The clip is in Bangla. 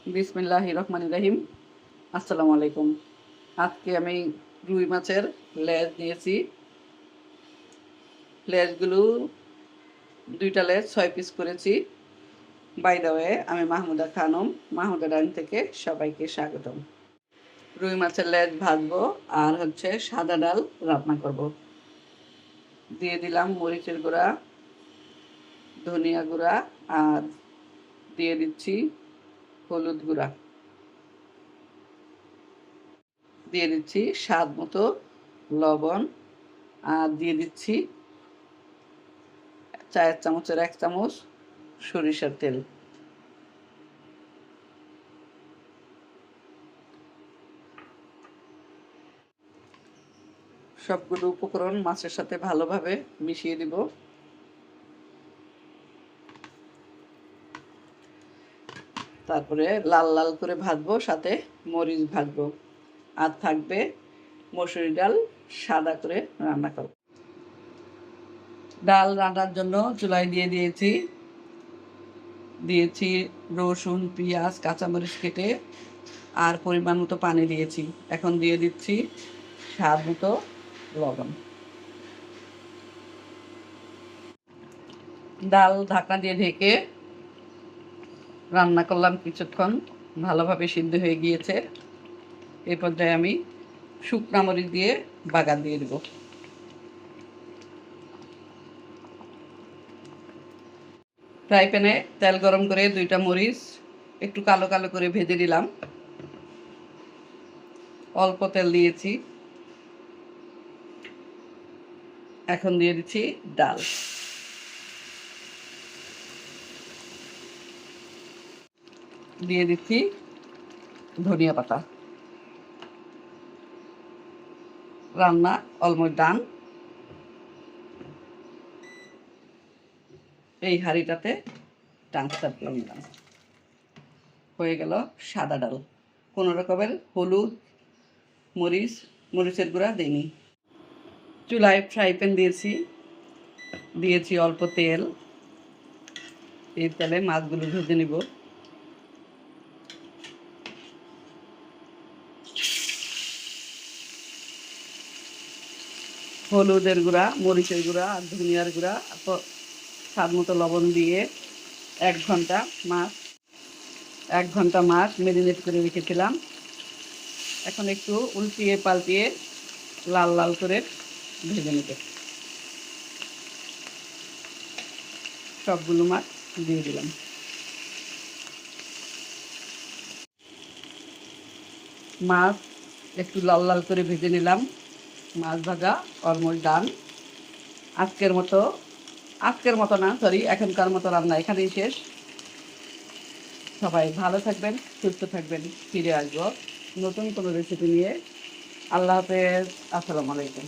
বিসমিল্লাহির রহমানির রহিম। আসসালামু আলাইকুম। আজকে আমি রুই মাছের লেজ নিয়েছি। লেজগুলো 2টা লেজ 6 পিস করেছি। বাই দ্য ওয়ে, আমি মাহমুদা খানম, মাহমুদা ডাইন থেকে সবাইকে স্বাগতম। রুই মাছের লেজ ভাজবো আর সাদা ডাল রান্না করব। দিয়ে দিলাম মরিচের গুঁড়া, ধনিয়া গুঁড়া আর দিয়ে দিচ্ছি হলুদ গুঁড়া। দিয়ে দিচ্ছি স্বাদ মতো লবণ আর দিয়ে দিচ্ছি চায়ের চামচের 1 চামচ সরিষার তেল। সবগুলো উপকরণ মাছের সাথে ভালোভাবে মিশিয়ে দিব। তারপরে লাল লাল করে ভাজবো, সাথে মরিচ ভাজবো, আর থাকবে মসুরি ডাল সাদা করে রান্না করব। ডাল রান্নার জন্য চুলায় দিয়েছি রসুন, পেঁয়াজ, কাঁচামরিচ কেটে আর পরিমাণ মতো পানি দিয়েছি। এখন দিয়ে দিচ্ছি স্বাদ মতো লবণ। ডাল ঢাকনা দিয়ে ঢেকে রান্না করলাম কিছুক্ষণ, ভালোভাবে সিদ্ধ হয়ে গিয়েছে। এই পর্যায়ে আমি শুকনা মরিচ দিয়ে বাগার দিয়ে দেব। ফ্রাই প্যানে তেল গরম করে 2টা মরিচ একটু কালো কালো করে ভেজে নিলাম। অল্প তেল দিয়েছি। এখন দিয়ে দিচ্ছি ডাল। দিয়ে দিচ্ছি ধনিয়া পাতা। রান্না অলমোস্ট ডান। এই হাঁড়িটাতে ট্রান্সফার করে নিলাম। হয়ে গেল সাদা ডাল। কোনো রকমের হলুদ, মরিচের গুঁড়া দিইনি। চুলায় ফ্রাই প্যান দিয়েছি অল্প তেল। এই তেলে মাছগুলো ভেজে নিব। হলুদের গুঁড়া, মরিচের গুঁড়া আর ধনিয়ার গুঁড়া, স্বাদ মতো লবণ দিয়ে 1 ঘন্টা মাছ ম্যারিনেট করে রেখেছিলাম। এখন একটু উল্টিয়ে পাল্টিয়ে লাল লাল করে ভেজে নেব। সবগুলো মাছ দিয়ে দিলাম। মাছ একটু লাল লাল করে ভেজে নিলাম। মাছ ভাজা অলমোস্ট ডান। আজকের মতো না, এখনকার মতো রান্না এখানেই শেষ। সবাই ভালো থাকবেন, সুস্থ থাকবেন। ফিরে আসবো নতুন কোনো রেসিপি নিয়ে। আল্লাহ হাফেজ। আসসালামু আলাইকুম।